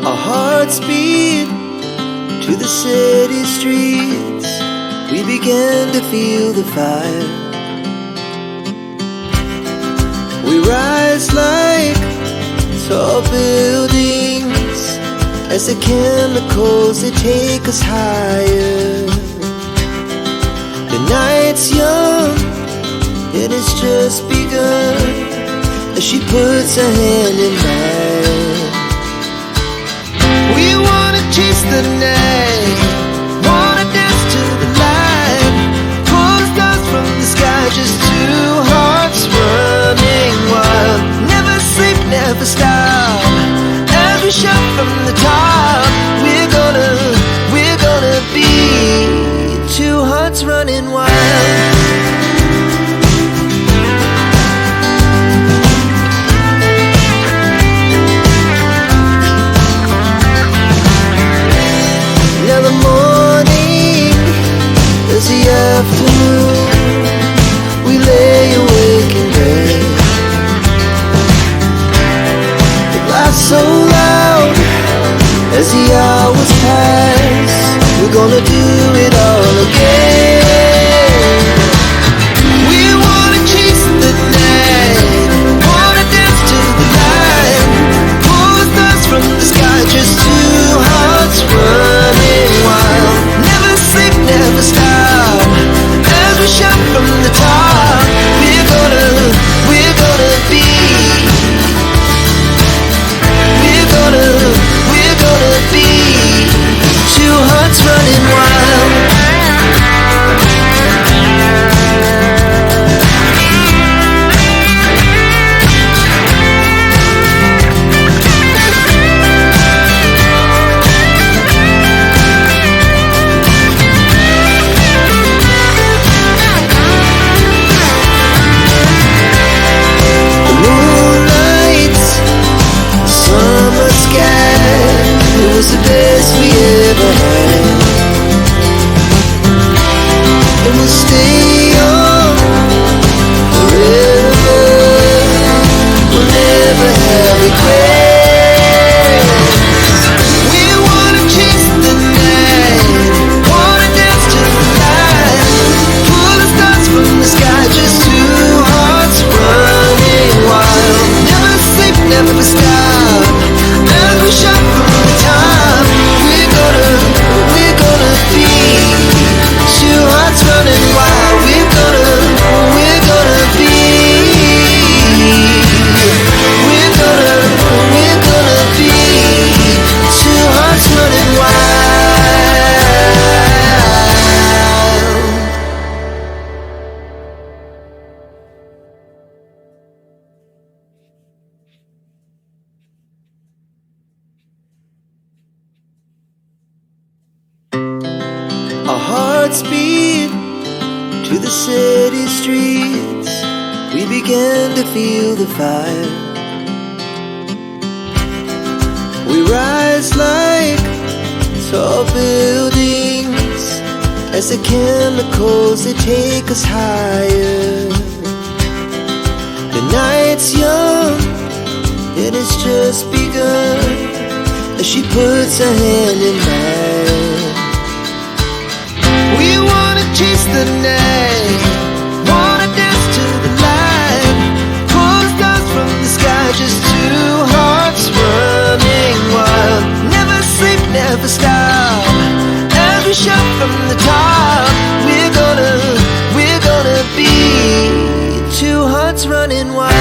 Our hearts beat to the city streets. We began to feel the fire. We rise like tall buildings as the chemicals, they take us higher. The night's young and it's just begun as she puts her hand in mine. We wanna chase the night, wanna dance to the light, pull stars from the sky, just two hearts running wild. Never sleep, never stop, as we shout from the top. We're gonna be two hearts running wild. Now the morning is the afternoon. We lay awake in bed. It laughs so loud as the hours pass. We're gonna do it all again. We wanna chase the night, wanna dance to the light, pull the stars from the sky, just two hearts running wild. Never sleep, never stop, as we shout from the top. We're gonna be, we're gonna be two hearts running wild. The moonlight, summer sky, it was the best we ever had. And we'll stay on forever. We'll never have regrets. We wanna chase the night, wanna dance to the light, pull the stars from the sky, just two hearts running wild. Never sleep, never stop, as we shout from the top. We're gonna be two hearts running wild. We're gonna be, we're gonna be two hearts running wild. Our hearts beat to the city streets. We began to feel the fire. We rise like tall buildings as the chemicals, they take us higher. The night's young and it's just begun as she puts her hand in mine. We wanna chase the night, wanna dance to the light, pull the stars from the sky, just two hearts running wild. Never sleep, never stop, as we shout from the top. We're gonna be two hearts running wild.